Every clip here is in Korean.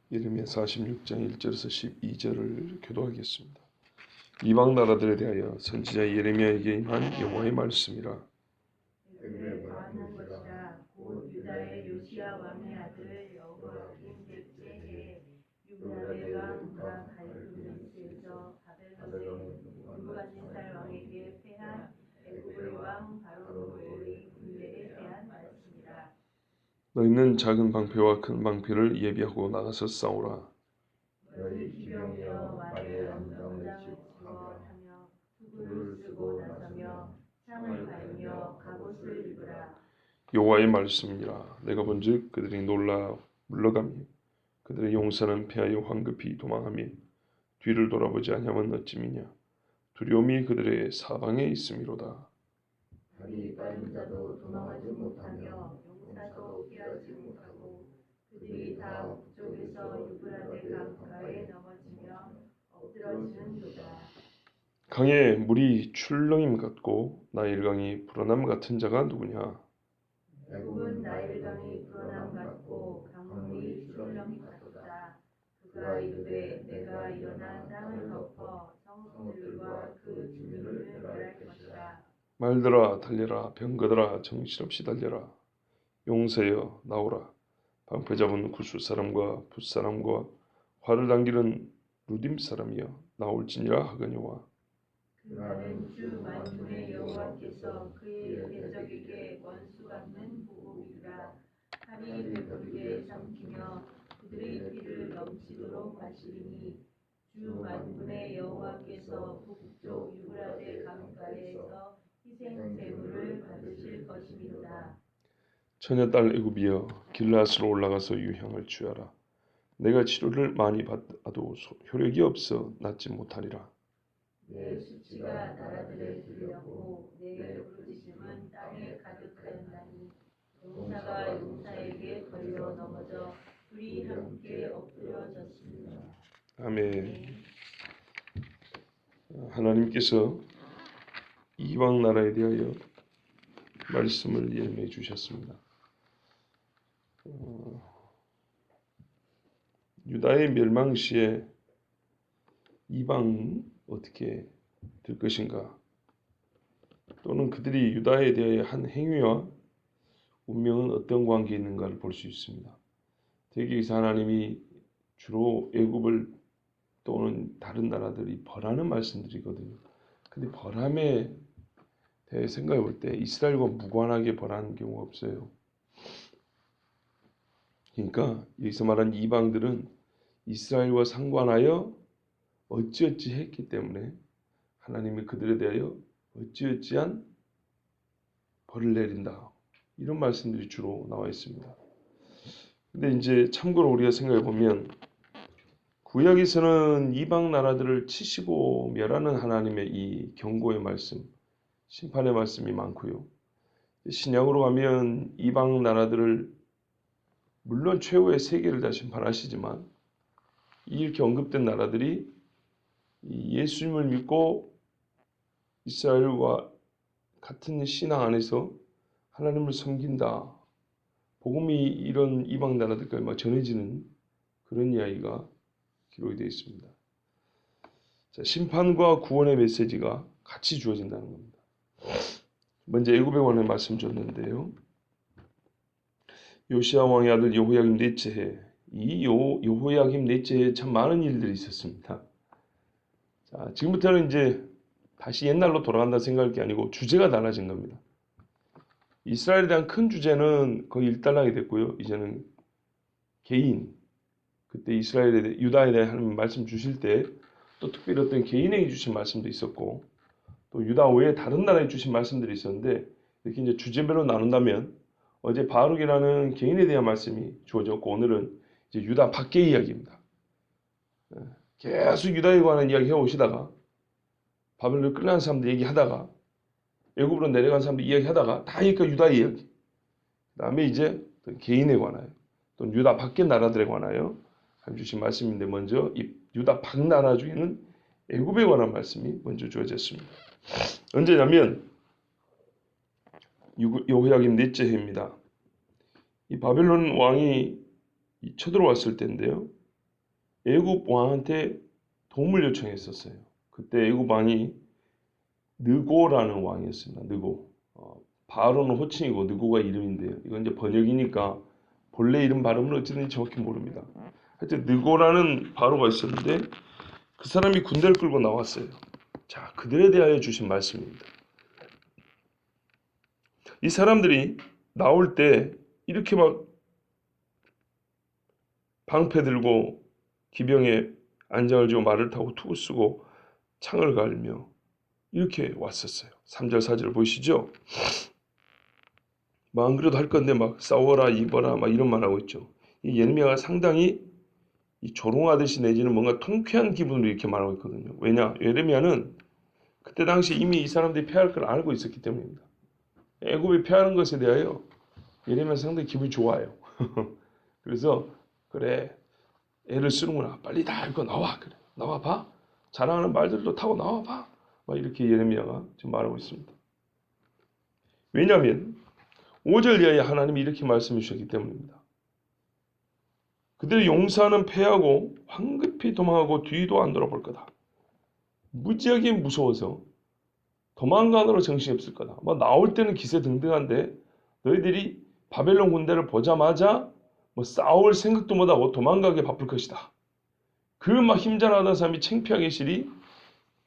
예레미야 46장 1절에서 12절을 교도하겠습니다. 이방 나라들에 대하여 선지자 예레미야에게 임한 여호와의 말씀이라. 그들을 벌하는 것이라. 곧 유다의 요시야 왕의 아들 여호야김 넷째 해에 유브라데 강과 갈그미스에서 바벨론의 느부갓네살 왕에게 패한 애굽의 왕 바로의 군대에 대한 말씀이라. 너희는 작은 방패와 큰 방패를 예비하고 나가서 싸우라. 너희 기병이여 말에 언장을 치고 타며 투구를 쓰고 나서며 창을 갈며 갑옷을 입으라. 여호와의 말씀이라. 내가 본즉 그들이 놀라 물러가며 그들의 용사는 패하여 황급히 도망하며 뒤를 돌아보지 아니하면 어찌미냐. 두려움이 그들의 사방에 있음이로다. 다리 빠진 자도 도망하지 못하며 용사도 피하지 못하고 그들이 다 북쪽에서 유브라데 강가에 넘어지며 엎드러지는도다. 강에 물이 출렁임 같고 나일강이 불어남 같은 자가 누구냐. 애굽은 나일강이 불어남 같고 강물이 출렁임 같도다. 그가 이르되 내가 일어나 땅을 덮어 성읍들과 그 주민을 멸할 것이라. 말들아 달려라. 병거들아 정신없이 달려라. 용사여 나오라. 방패 잡은 구스 사람과 붓 사람과 활을 당기는 루딤 사람이여 나올지니라 하거니와. 그날은 주 만군의 여호와께서 그의 대적에게 원수 갚는 보복이라. 칼이 배부르게 삼키며 그들의 피를 넘치도록 마시리니 주 만군의 여호와께서 북쪽 유브라데 강가에서 희생 제물을 받으실 것입니다. 처녀딸 애굽이여 길라스로 올라가서 유향을 취하라. 내가 치료를 많이 받아도 효력이 없어 낫지 못하리라. 내 수치가 나라들에 들렸고 내 부르짖음은 땅에 가득하였나니 용사가 용사에게 걸려 넘어져 둘이 함께 엎드려졌습니다. 아멘. 하나님께서 이방 나라에 대하여 말씀을 예언해 주셨습니다. 유다의 멸망 시에 이방은 어떻게 될 것인가? 또는 그들이 유다에 대하여 한 행위와 운명은 어떤 관계에 있는가를 볼 수 있습니다. 대개에서 하나님이 주로 애굽을 또는 다른 나라들이 벌하는 말씀들이거든요. 근데 벌함에 대해 생각해 볼 때 이스라엘과 무관하게 벌하는 경우가 없어요. 그러니까 여기서 말한 이방들은 이스라엘과 상관하여 어찌어찌 했기 때문에 하나님이 그들에 대하여 어찌어찌한 벌을 내린다. 이런 말씀들이 주로 나와 있습니다. 근데 이제 참고로 우리가 생각해 보면 구약에서는 이방 나라들을 치시고 멸하는 하나님의 이 경고의 말씀, 심판의 말씀이 많고요. 신약으로 가면 이방 나라들을 물론 최후의 세계를 다 심판하시지만 이렇게 언급된 나라들이 예수님을 믿고 이스라엘과 같은 신앙 안에서 하나님을 섬긴다. 복음이 이런 이방 나라들까지 막 전해지는 그런 이야기가 기록이 되어 있습니다. 자, 심판과 구원의 메시지가 같이 주어진다는 겁니다. 먼저 애굽에 관한 말씀 줬는데요. 요시야 왕의 아들 여호야김 넷째 해. 이 여호야김 넷째 해에 참 많은 일들이 있었습니다. 자, 지금부터는 이제 다시 옛날로 돌아간다 생각할 게 아니고 주제가 달라진 겁니다. 이스라엘에 대한 큰 주제는 거의 일단락이 됐고요. 이제는 개인, 그때 이스라엘에 대해 유다에 대해 하나님 말씀 주실 때 또 특별히 어떤 개인에게 주신 말씀도 있었고 또 유다 외에 다른 나라에 주신 말씀들이 있었는데 이렇게 이제 주제별로 나눈다면 어제 바룩이라는 개인에 대한 말씀이 주어졌고 오늘은 이제 유다 밖의 이야기입니다. 계속 유다에 관한 이야기 해오시다가 바벨론을 끌려간 사람들 얘기하다가 애굽으로 내려간 사람들 이야기하다가 다 유다 이야기. 그 다음에 이제 개인에 관하여 또 유다 밖의 나라들에 관하여 주신 말씀인데 먼저 이 유다 밖 나라 중에는 애굽에 관한 말씀이 먼저 주어졌습니다. 언제냐면 여호야김 넷째 해입니다. 이 바벨론 왕이 쳐들어왔을 때인데요. 애굽 왕한테 도움을 요청했었어요. 그때 애굽 왕이 느고라는 왕이었습니다. 느고. 바로는 호칭이고 느고가 이름인데요. 이건 이제 번역이니까 본래 이름 발음은 어찌든지 정확히 모릅니다. 하여튼 느고라는 바로가 있었는데 그 사람이 군대를 끌고 나왔어요. 자, 그들에 대하여 주신 말씀입니다. 이 사람들이 나올 때 이렇게 막 방패 들고 기병에 안장을 지고 말을 타고 투구 쓰고 창을 갈며 이렇게 왔었어요. 3절 4절 보이시죠? 뭐 안 그래도 할 건데 막 싸워라 입어라 막 이런 말 하고 있죠. 이 예레미야가 상당히 이 조롱하듯이 내지는 뭔가 통쾌한 기분으로 이렇게 말하고 있거든요. 왜냐? 예레미야는 그때 당시 이미 이 사람들이 패할 걸 알고 있었기 때문입니다. 애굽이 패하는 것에 대하여 예레미야 상당히 기분이 좋아요. 그래서 그래 애를 쓰는구나. 빨리 다 알고 나와. 그래 나와 봐. 자랑하는 말들도 타고 나와 봐. 막 이렇게 예레미야가 지금 말하고 있습니다. 왜냐하면 5절 이하에 하나님이 이렇게 말씀해 주셨기 때문입니다. 그들의 용사는 패하고 황급히 도망하고 뒤도 안 돌아볼 거다. 무지하게 무서워서 도망가느라 정신이 없을 거다. 뭐 나올 때는 기세 등등한데 너희들이 바벨론 군대를 보자마자 뭐 싸울 생각도 못하고 도망가게 바쁠 것이다. 그 막 힘전하던 사람이 창피하게 시리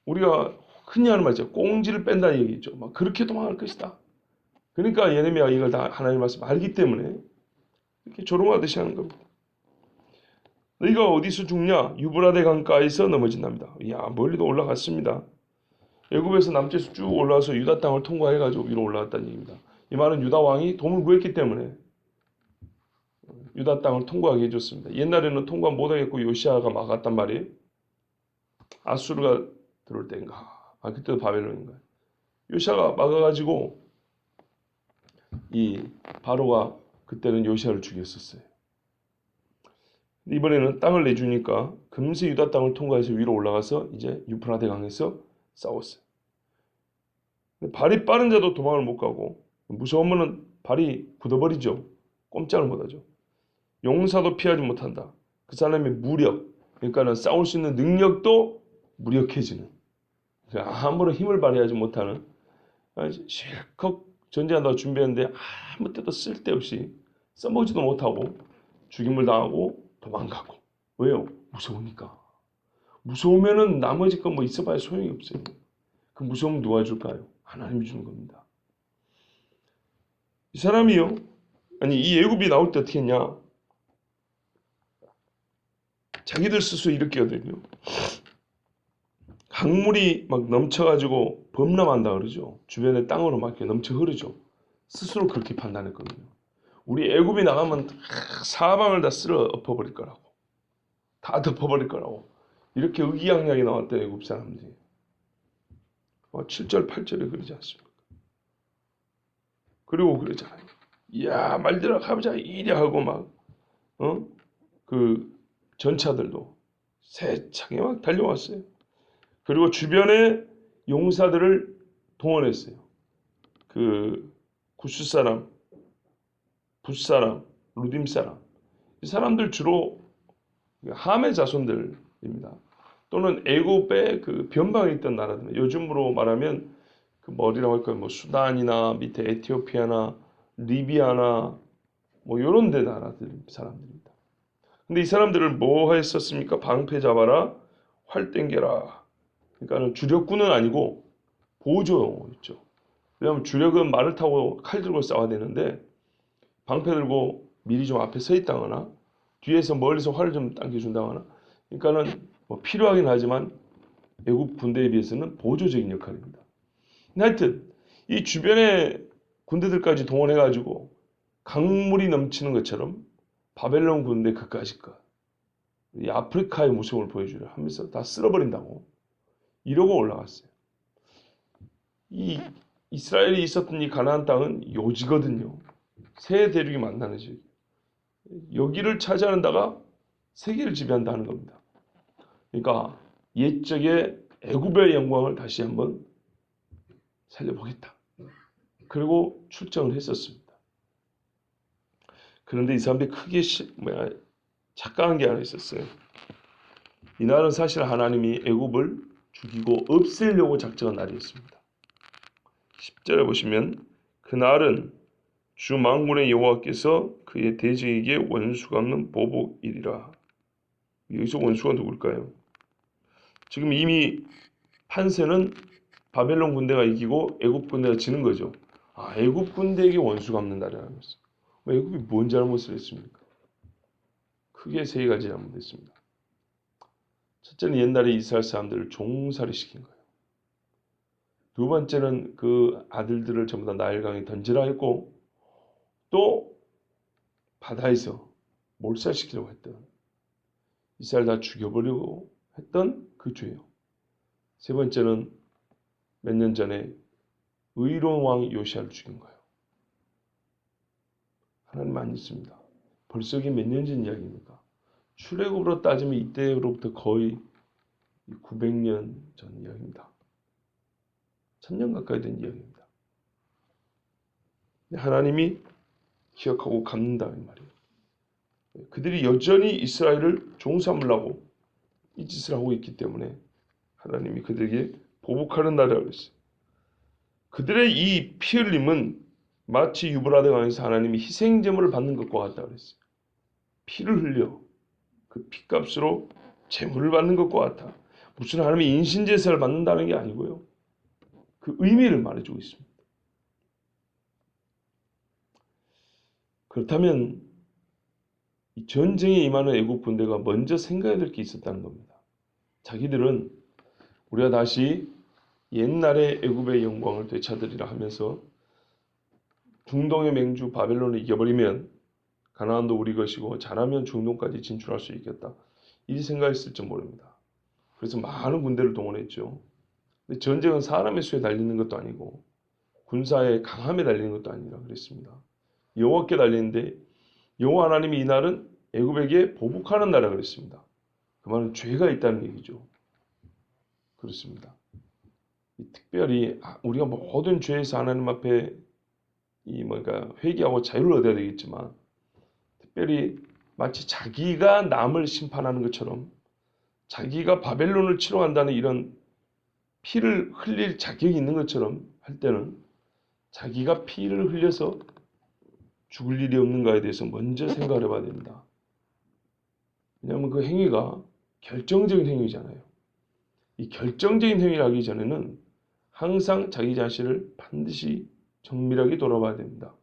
우리가 흔히 하는 말이죠. 꽁지를 뺀다는 얘기죠. 막 그렇게 도망갈 것이다. 그러니까 예레미야가 이걸 다 하나님 말씀 알기 때문에 이렇게 조롱하듯이 하는 겁니다. 너희가 어디서 죽냐? 유브라데 강가에서 넘어진답니다. 이야 멀리도 올라갔습니다. 애굽에서 남쪽에서 쭉 올라와서 유다 땅을 통과해가지고 위로 올라갔다는 얘기입니다. 이 말은 유다 왕이 도움을 구했기 때문에 유다 땅을 통과하게 해줬습니다. 옛날에는 통과 못하겠고 요시아가 막았단 말이에요. 아수르가 들어올 때인가? 그때도 바벨론인가? 요시아가 막아가지고 이 바로가 그때는 요시아를 죽였었어요. 이번에는 땅을 내주니까 금세 유다 땅을 통과해서 위로 올라가서 이제 유프라데 강에서 싸웠어요. 발이 빠른 자도 도망을 못 가고 무서우면 발이 굳어버리죠. 꼼짝을 못하죠. 용사도 피하지 못한다. 그 사람의 무력, 그러니까는 싸울 수 있는 능력도 무력해지는. 아무런 힘을 발휘하지 못하는 실컷 전쟁한다고 준비했는데 아무 때도 쓸데없이 써먹지도 못하고 죽임을 당하고 도망가고. 왜요? 무서우니까. 무서우면은 나머지 거 뭐 있어봐야 소용이 없어요. 그 무서움 누가 줄까요? 하나님이 주는 겁니다. 이 사람이요. 아니 이 애굽이 나올 때 어떻게 했냐? 자기들 스스로 이렇게 하거든요. 강물이 막 넘쳐가지고 범람한다 그러죠. 주변에 땅으로 막 이렇게 넘쳐 흐르죠. 스스로 그렇게 판단했거든요. 우리 애굽이 나가면 사방을 다 쓸어 엎어버릴 거라고. 다 덮어버릴 거라고. 이렇게 의기양양이 나왔대 애굽 사람들이. 7절 8절에 그러지 않습니까? 그리고 그러잖아요. 이야 말들아 가보자 이래 하고 막 그 전차들도 세차게 막 달려왔어요. 그리고 주변에 용사들을 동원했어요. 그 구스 사람, 붓 사람, 루딤 사람 이 사람들 주로 함의 자손들입니다. 또는 애굽의 그 변방에 있던 나라들. 요즘으로 말하면 그 뭐라고 할까요? 뭐 수단이나 밑에 에티오피아나 리비아나 뭐 이런 데 나라들 사람들입니다. 근데 이 사람들을 뭐 했었습니까? 방패 잡아라, 활 땡겨라. 그러니까는 주력군은 아니고 보조였죠. 왜냐하면 주력은 말을 타고 칼 들고 싸워야 되는데 방패 들고 미리 좀 앞에 서 있다거나 뒤에서 멀리서 활을 좀 당겨준다거나 그러니까는 뭐 필요하긴 하지만 애국 군대에 비해서는 보조적인 역할입니다. 하여튼 이 주변에 군대들까지 동원해가지고 강물이 넘치는 것처럼 바벨론 군대 그까짓 이 아프리카의 무서움을 보여주려 하면서 다 쓸어버린다고 이러고 올라갔어요. 이 이스라엘이 있었던 이 가나안 땅은 요지거든요. 세 대륙이 만나는 지 여기를 차지하는 데가 세계를 지배한다는 겁니다. 그러니까 옛적의 애굽의 영광을 다시 한번 살려보겠다. 그리고 출정을 했었습니다. 그런데 이 사람들이 크게 착각한 게 하나 있었어요. 이날은 사실 하나님이 애굽을 죽이고 없애려고 작정한 날이었습니다. 10절에 보시면 그날은 주 만군의 여호와께서 그의 대적에게 원수 갚는 보복일이라. 여기서 원수가 누굴까요? 지금 이미 판세는 바벨론 군대가 이기고 애굽 군대가 지는 거죠. 애굽 군대에게 원수 갚는 날이라는 거죠. 애굽이 뭔 잘못을 했습니까? 크게 세 가지 잘못했습니다. 첫째는 옛날에 이스라엘 사람들을 종살이 시킨 거예요. 두 번째는 그 아들들을 전부 다 나일강에 던지라 했고, 또 바다에서 몰살시키려고 했던, 이스라엘 다 죽여버리고 했던 그 죄요. 세 번째는 몇 년 전에 의로운 왕 요시아를 죽인 거예요. 하나님 안 있습니다. 벌써 이게 몇 년 전 이야기입니까? 출애굽으로 따지면 이때로부터 거의 900년 전 이야기입니다. 1000년 가까이 된 이야기입니다. 하나님이 기억하고 갚는다 이 말이에요. 그들이 여전히 이스라엘을 종삼으려고 이 짓을 하고 있기 때문에 하나님이 그들에게 보복하는 날이라고 했어요. 그들의 이 피 흘림은 마치 유브라데 강에서 하나님이 희생제물을 받는 것과 같다고 그랬어요. 피를 흘려 그 피값으로 제물을 받는 것과 같아. 무슨 하나님이 인신제사를 받는다는 게 아니고요. 그 의미를 말해주고 있습니다. 그렇다면 이 전쟁에 임하는 애국 군대가 먼저 생각해야 될 게 있었다는 겁니다. 자기들은 우리가 다시 옛날의 애굽의 영광을 되찾으리라 하면서 중동의 맹주 바벨론을 이겨버리면 가나안도 우리 것이고 잘하면 중동까지 진출할 수 있겠다. 이 생각했을지 모릅니다. 그래서 많은 군대를 동원했죠. 근데 전쟁은 사람의 수에 달리는 것도 아니고 군사의 강함에 달리는 것도 아니라 그랬습니다. 여호와께 달리는데 여호와 하나님이 이날은 애굽에게 보복하는 날이라 그랬습니다. 그 말은 죄가 있다는 얘기죠. 그렇습니다. 특별히 우리가 모든 죄에서 하나님 앞에 회개하고 자유를 얻어야 되겠지만 특별히 마치 자기가 남을 심판하는 것처럼 자기가 바벨론을 치러 간다는 이런 피를 흘릴 자격이 있는 것처럼 할 때는 자기가 피를 흘려서 죽을 일이 없는가에 대해서 먼저 생각을 해봐야 됩니다. 왜냐하면 그 행위가 결정적인 행위잖아요. 이 결정적인 행위를 하기 전에는 항상 자기 자신을 반드시 정밀하게 돌아봐야 됩니다.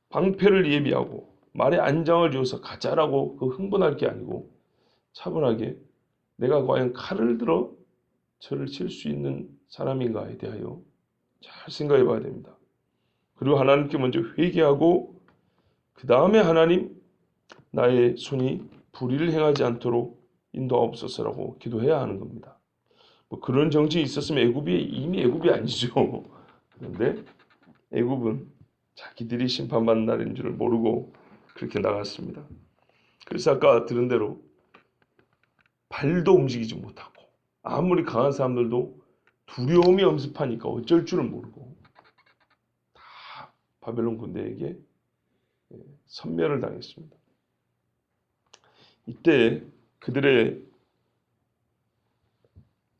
방패를 예비하고 말에 안장을 주어서 가자라고 그 흥분할 게 아니고 차분하게 내가 과연 칼을 들어 저를 칠 수 있는 사람인가에 대하여 잘 생각해 봐야 됩니다. 그리고 하나님께 먼저 회개하고 그 다음에 하나님 나의 손이 불의를 행하지 않도록 인도하옵소서라고 기도해야 하는 겁니다. 그런 정신이 있었으면 이미 애굽이 아니죠. 그런데 애굽은 자기들이 심판받는 날인 줄 모르고 그렇게 나갔습니다. 그래서 아까 들은 대로 발도 움직이지 못하고 아무리 강한 사람들도 두려움이 엄습하니까 어쩔 줄을 모르고 다 바벨론 군대에게 섬멸을 당했습니다. 이때 그들의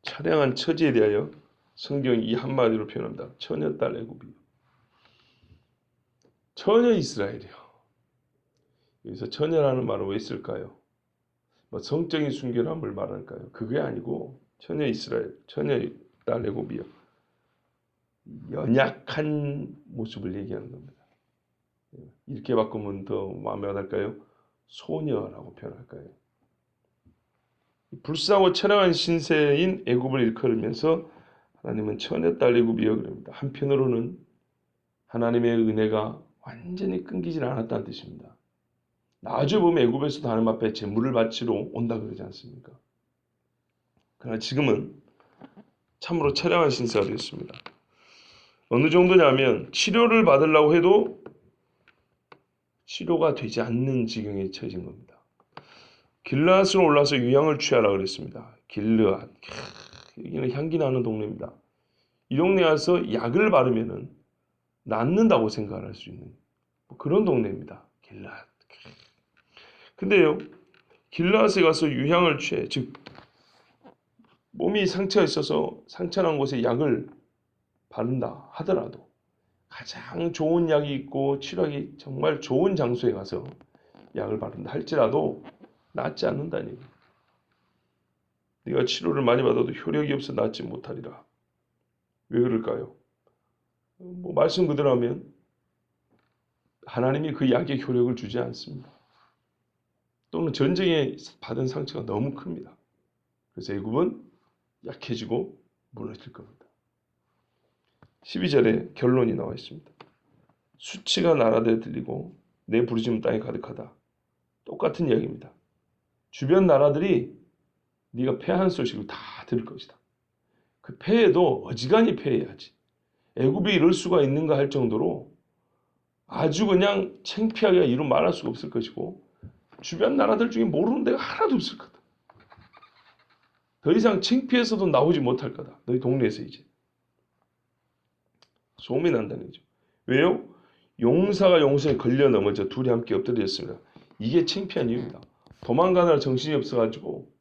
처량한 처지에 대하여 성경이 이 한마디로 표현합니다. 처녀딸 애굽이요. 처녀 이스라엘이요. 여기서 처녀라는 말은 왜 쓸까요? 성적인 순결함을 말할까요? 그게 아니고 처녀 이스라엘, 처녀딸 애굽이요. 연약한 모습을 얘기하는 겁니다. 이렇게 바꾸면 더 마음에 와닿을까요? 소녀라고 표현할까요? 불쌍하고 처량한 신세인 애굽을 일컬으면서 하나님은 처녀딸 애굽이여 그럽니다. 한편으로는 하나님의 은혜가 완전히 끊기질 않았다는 뜻입니다. 나중에 보면 애굽에서도 하나님 앞에 제물을 바치러 온다 그러지 않습니까? 그러나 지금은 참으로 처량한 신세가 되었습니다. 어느 정도냐면 치료를 받으려고 해도 치료가 되지 않는 지경에 처해진 겁니다. 길르앗으로 올라서 유향을 취하라 그랬습니다. 길르앗, 여기는 향기 나는 동네입니다. 이 동네 와서 약을 바르면은 낫는다고 생각할 수 있는 그런 동네입니다. 길르앗. 근데요, 길라앗에 가서 유향을 취해, 즉 몸이 상처가 있어서 상처난 곳에 약을 바른다 하더라도 가장 좋은 약이 있고 치료하기 정말 좋은 장소에 가서 약을 바른다 할지라도 낫지 않는다니. 네가 치료를 많이 받아도 효력이 없어 낫지 못하리라. 왜 그럴까요? 뭐 말씀 그대로 하면 하나님이 그 약에 효력을 주지 않습니다. 또는 전쟁에 받은 상처가 너무 큽니다. 그래서 애굽은 약해지고 무너질 겁니다. 12절에 결론이 나와 있습니다. 수치가 나라들에 들리고 내 부르짖음 땅에 가득하다. 똑같은 이야기입니다. 주변 나라들이 네가 패한 소식을 다 들을 것이다. 그 패해도 어지간히 패해야지. 애굽이 이럴 수가 있는가 할 정도로 아주 그냥 창피하게 이루 말할 수가 없을 것이고 주변 나라들 중에 모르는 데가 하나도 없을 거다. 더 이상 창피해서도 나오지 못할 거다. 너희 동네에서 이제. 소문이 난다는 거죠. 왜요? 용사가 용사에 걸려 넘어져 둘이 함께 엎드려졌습니다. 이게 창피한 이유입니다. 도망가느라 정신이 없어가지고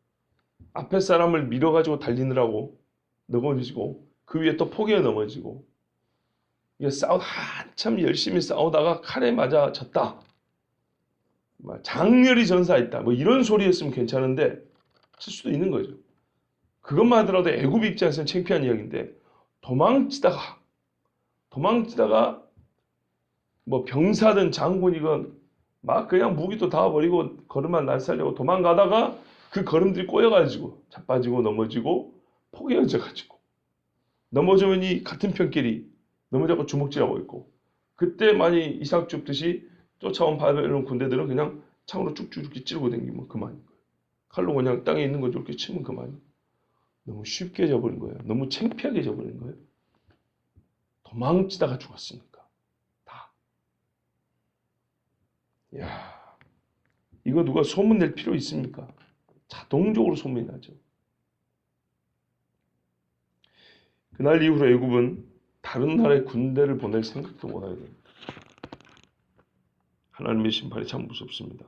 앞에 사람을 밀어가지고 달리느라고 넘어지고 그 위에 또 포기해 넘어지고 이게 한참 열심히 싸우다가 칼에 맞아 졌다. 장렬히 전사했다. 뭐 이런 소리였으면 괜찮은데 쓸 수도 있는 거죠. 그것만 하더라도 애굽 입장에서는 창피한 이야기인데 도망치다가 뭐 병사든 장군이건 막 그냥 무기도 다 버리고 걸음만 날살려고 도망가다가 그 걸음들이 꼬여가지고 자빠지고 넘어지고 포개어져가지고 넘어지면 이 같은 편끼리 넘어져서 주먹질하고 있고 그때 많이 이삭 줍듯이 쫓아온 바벨론 군대들은 그냥 창으로 쭉쭉 이렇게 찌르고 다니면 그만인 거예요. 칼로 그냥 땅에 있는 거 이렇게 치면 그만이에요. 너무 쉽게 져버린 거예요. 너무 창피하게 져버린 거예요. 도망치다가 죽었으니까 다. 야, 이거 누가 소문 낼 필요 있습니까? 자동적으로 소문이 나죠. 그날 이후로 애굽은 다른 나라의 군대를 보낼 생각도 못하게 됩니다. 하나님의 심판이 참 무섭습니다.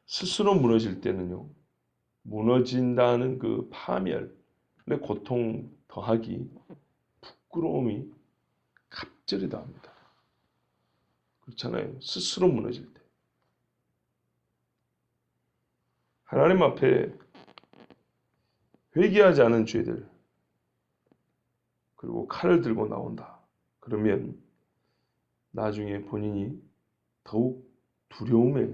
스스로 무너질 때는요, 무너진다는 그 파멸의 고통 더하기 부끄러움이 갑절이 더합니다. 그렇잖아요. 스스로 무너질 때. 하나님 앞에 회개하지 않은 죄들 그리고 칼을 들고 나온다. 그러면 나중에 본인이 더욱 두려움에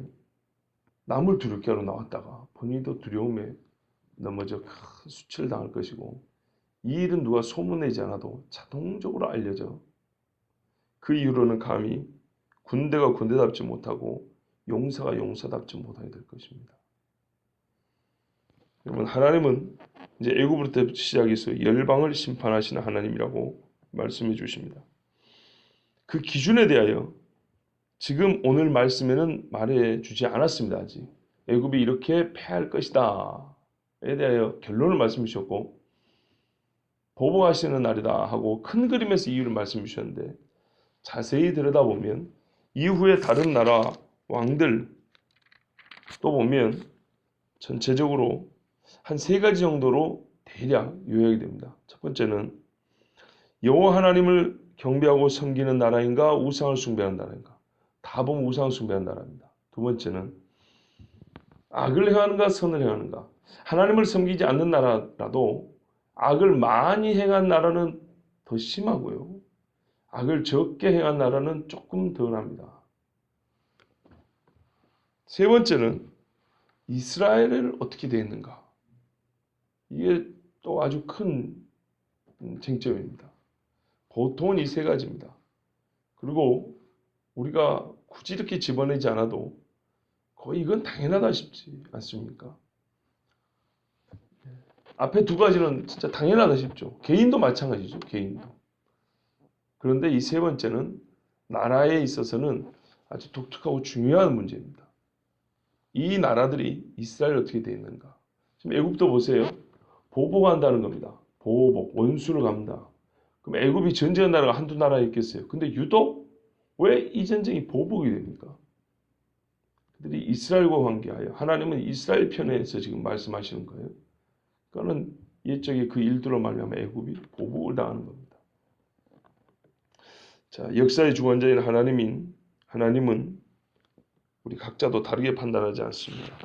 남을 두렵게 하러 나왔다가 본인도 두려움에 넘어져 큰 수치를 당할 것이고 이 일은 누가 소문내지 않아도 자동적으로 알려져 그 이후로는 감히 군대가 군대답지 못하고 용사가 용사답지 못하게 될 것입니다. 여러분 하나님은 이제 애굽으로부터 시작해서 열방을 심판하시는 하나님이라고 말씀해 주십니다. 그 기준에 대하여 지금 오늘 말씀에는 말해 주지 않았습니다. 아직 애굽이 이렇게 패할 것이다에 대하여 결론을 말씀해 주셨고 보복하시는 날이다 하고 큰 그림에서 이유를 말씀해 주셨는데 자세히 들여다보면 이후에 다른 나라 왕들 또 보면 전체적으로 한 세 가지 정도로 대략 요약이 됩니다. 첫 번째는 여호와 하나님을 경배하고 섬기는 나라인가 우상을 숭배하는 나라인가. 다 보면 우상을 숭배하는 나라입니다. 두 번째는 악을 행하는가 선을 행하는가. 하나님을 섬기지 않는 나라라도 악을 많이 행한 나라는 더 심하고요. 악을 적게 행한 나라는 조금 덜합니다. 세 번째는 이스라엘을 어떻게 대했는가. 이게 또 아주 큰 쟁점입니다. 보통은 이 세 가지입니다. 그리고 우리가 굳이 이렇게 집어내지 않아도 거의 이건 당연하다 싶지 않습니까? 앞에 두 가지는 진짜 당연하다 싶죠. 개인도 마찬가지죠. 개인도. 그런데 이 세 번째는 나라에 있어서는 아주 독특하고 중요한 문제입니다. 이 나라들이 이스라엘이 어떻게 되어 있는가. 지금 애굽도 보세요. 보복한다는 겁니다. 보복, 원수를 갚는다. 그럼 애굽이 전쟁한 나라가 한두 나라에 있겠어요. 근데 유독 왜 이 전쟁이 보복이 됩니까? 그들이 이스라엘과 관계하여 하나님은 이스라엘 편에서 지금 말씀하시는 거예요. 그거는 옛적에 그 일들로 말미암아 애굽이 보복을 당하는 겁니다. 자, 역사의 주관자인 하나님은 우리 각자도 다르게 판단하지 않습니다.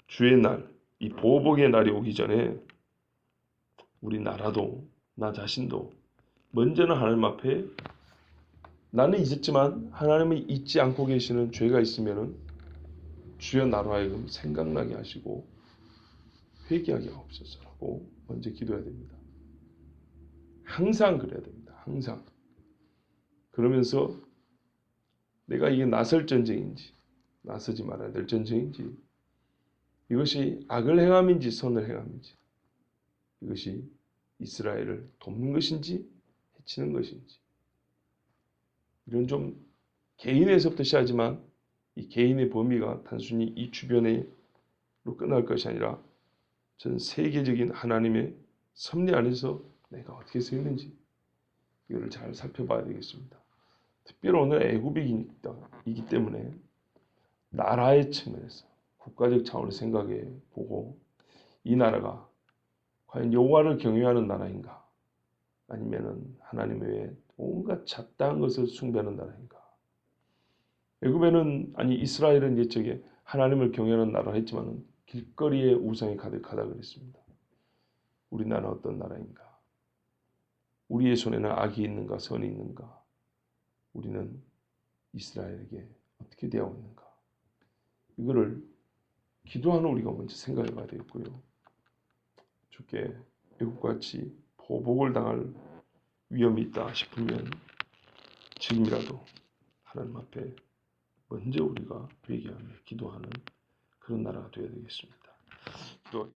주의 날, 이 보복의 날이 오기 전에 우리 나라도 나 자신도 먼저는 하나님 앞에 나는 잊었지만 하나님이 잊지 않고 계시는 죄가 있으면은 주여 나로 하여금 생각나게 하시고 회개하게 하옵소서라고 먼저 기도해야 됩니다. 항상 그래야 됩니다. 항상. 그러면서 내가 이게 나설 전쟁인지 나서지 말아야 될 전쟁인지 이것이 악을 행함인지 선을 행함인지 이것이 이스라엘을 돕는 것인지 해치는 것인지 이런 좀 개인에서부터 시작하지만 이 개인의 범위가 단순히 이 주변으로 끝날 것이 아니라 전 세계적인 하나님의 섭리 안에서 내가 어떻게 서 있는지 이거를 잘 살펴봐야 되겠습니다. 특별히 오늘 애굽이기 때문에 나라의 측면에서 국가적 차원을 생각해 보고 이 나라가 과연 여호와를 경외하는 나라인가 아니면은 하나님 외에 온갖 잡다한 것을 숭배하는 나라인가. 애굽에는 아니 이스라엘은 옛적에 하나님을 경외하는 나라라 했지만 길거리에 우상이 가득하다 그랬습니다. 우리나라는 어떤 나라인가? 우리의 손에는 악이 있는가 선이 있는가? 우리는 이스라엘에게 어떻게 대하고 있는가? 이거를 기도하는 우리가 먼저 생각해 봐야 되겠고요. 주께 애굽같이 보복을 당할 위험이 있다 싶으면 지금이라도 하나님 앞에 먼저 우리가 회개하며 기도하는 그런 나라가 되어야 되겠습니다. 기도